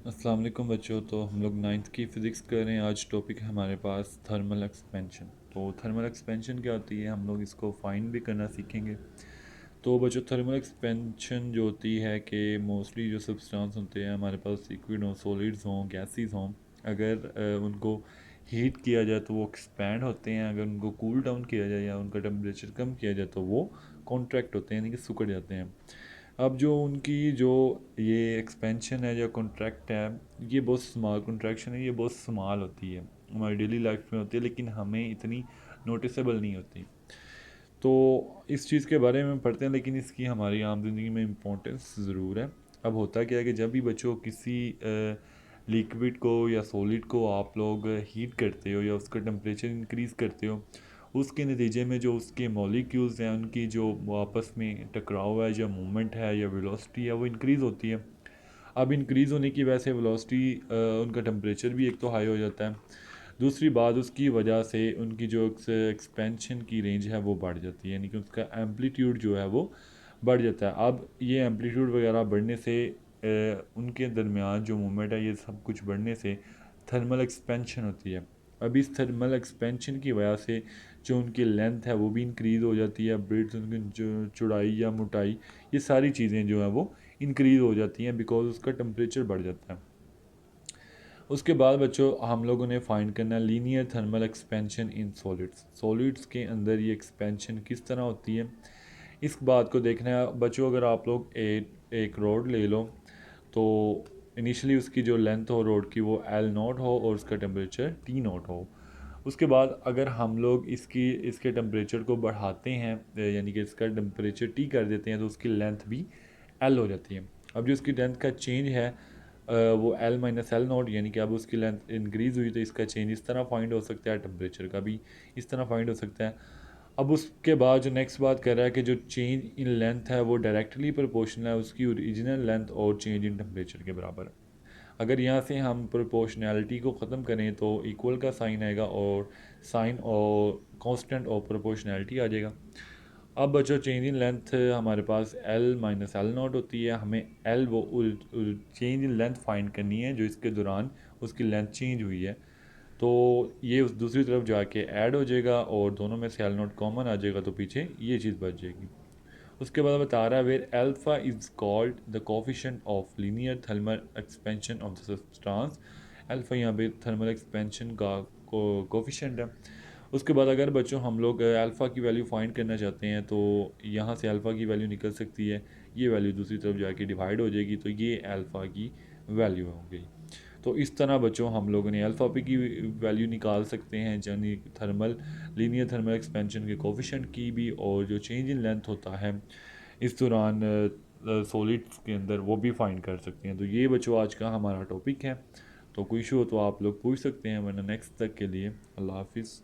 अस्सलाम वालेकुम बच्चों। तो हम लोग नाइन्थ की फ़िज़िक्स कर रहे हैं। आज टॉपिक है हमारे पास थर्मल एक्सपेंशन। तो थर्मल एक्सपेंशन क्या होती है, हम लोग इसको फाइंड भी करना सीखेंगे। तो बच्चों, थर्मल एक्सपेंशन जो होती है कि मोस्टली जो सब्सटेंस होते हैं हमारे पास, लिक्विड हों, सॉलिड्स हों, गैसेस हों, अगर उनको हीट किया जाए तो वो एक्सपैंड होते हैं। अगर उनको कूल डाउन किया जाए या उनका टेम्परेचर कम किया जाए तो वो कॉन्ट्रैक्ट होते हैं, यानी कि सिकुड़ जाते हैं। अब जो उनकी जो ये एक्सपेंशन है या कॉन्ट्रैक्ट है, ये बहुत स्मॉल कॉन्ट्रैक्शन है, ये बहुत स्मॉल होती है, हमारी डेली लाइफ में होती है, लेकिन हमें इतनी नोटिसेबल नहीं होती। तो इस चीज़ के बारे में पढ़ते हैं, लेकिन इसकी हमारी आम जिंदगी में इम्पोर्टेंस ज़रूर है। अब होता क्या है कि जब भी बच्चों किसी लिक्विड को या सॉलिड को आप लोग हीट करते हो या उसका टेम्परेचर इंक्रीज़ करते हो, उसके नतीजे में जो उसके मॉलिक्यूल्स हैं उनकी जो आपस में टकराव है या मूवमेंट है या वेलोसिटी है वो इंक्रीज़ होती है। अब इंक्रीज़ होने की वजह से वेलोसिटी, उनका टेम्परेचर भी एक तो हाई हो जाता है। दूसरी बात, उसकी वजह से उनकी जो एक्सपेंशन की रेंज है वो बढ़ जाती है, यानी कि उसका एम्पलीट्यूड जो है वो बढ़ जाता है। अब ये एम्पलीट्यूड वगैरह बढ़ने से उनके दरमियान जो मूवमेंट है ये सब कुछ बढ़ने से थर्मल एक्सपेंशन होती है। अब इस थर्मल एक्सपेंशन की वजह से जो उनकी लेंथ है वो भी इंक्रीज़ हो जाती है, ब्रिड्स, उनकी जो चौड़ाई या मोटाई, ये सारी चीज़ें जो है वो इंक्रीज़ हो जाती हैं, बिकॉज उसका टेम्परेचर बढ़ जाता है। उसके बाद बच्चों हम लोगों ने फाइंड करना है linear thermal expansion in solids. Solids के अंदर ये एक्सपेंशन किस तरह होती है, इस बात को देखना है बच्चों। अगर आप लोग एक रोड ले लो, तो इनिशियली उसकी जो लेंथ हो रोड की वो एल नोट हो और उसका टेम्परेचर टी नोट हो। उसके बाद अगर हम लोग इसके टेम्परेचर को बढ़ाते हैं, यानी कि इसका टेम्परेचर टी कर देते हैं, तो उसकी लेंथ भी एल हो जाती है। अब जो इसकी लेंथ का चेंज है, वो एल माइनस एल नॉट, यानी कि अब उसकी लेंथ इंक्रीज़ हुई तो इसका चेंज इस तरह फाइंड हो सकता है, टेम्परेचर का भी इस तरह फाइंड हो सकता है। अब उसके बाद जो नेक्स्ट बात कर रहा है कि जो चेंज इन लेंथ है वो डायरेक्टली प्रोपोर्शनल है उसकी ओरिजिनल लेंथ और चेंज इन टेम्परेचर के बराबर। अगर यहाँ से हम प्रोपोर्शनैलिटी को ख़त्म करें तो इक्वल का साइन आएगा और साइन और कांस्टेंट और प्रोपोर्शनैलिटी आ जाएगा। अब बच्चों, चेंज इन लेंथ हमारे पास एल माइनस एल नॉट होती है। हमें एल वो चेंज इन लेंथ फाइंड करनी है जो इसके दौरान उसकी लेंथ चेंज हुई है। तो ये उस दूसरी तरफ जाके ऐड हो जाएगा और दोनों में से एल नॉट कॉमन आ जाएगा, तो पीछे ये चीज़ बच जाएगी। उसके बाद बता रहा है where alpha is called the coefficient of linear thermal expansion of the substance. Alpha यहाँ पे थर्मल एक्सपेंशन का कोफिशिएंट है। उसके बाद अगर बच्चों हम लोग अल्फ़ा की वैल्यू फाइंड करना चाहते हैं, तो यहाँ से अल्फ़ा की वैल्यू निकल सकती है, ये वैल्यू दूसरी तरफ जाके डिवाइड हो जाएगी, तो ये अल्फ़ा की वैल्यू हो गई। तो इस तरह बच्चों हम लोगों ने अल्फ़ा पी की वैल्यू निकाल सकते हैं, यानी थर्मल लीनियर थर्मल एक्सपेंशन के कोफिशिएंट की भी, और जो चेंज इन लेंथ होता है इस दौरान सॉलिड्स के अंदर, वो भी फाइंड कर सकते हैं। तो ये बच्चों आज का हमारा टॉपिक है। तो कोई इशू हो तो आप लोग पूछ सकते हैं, वरना नेक्स्ट तक के लिए अल्लाह हाफिज़।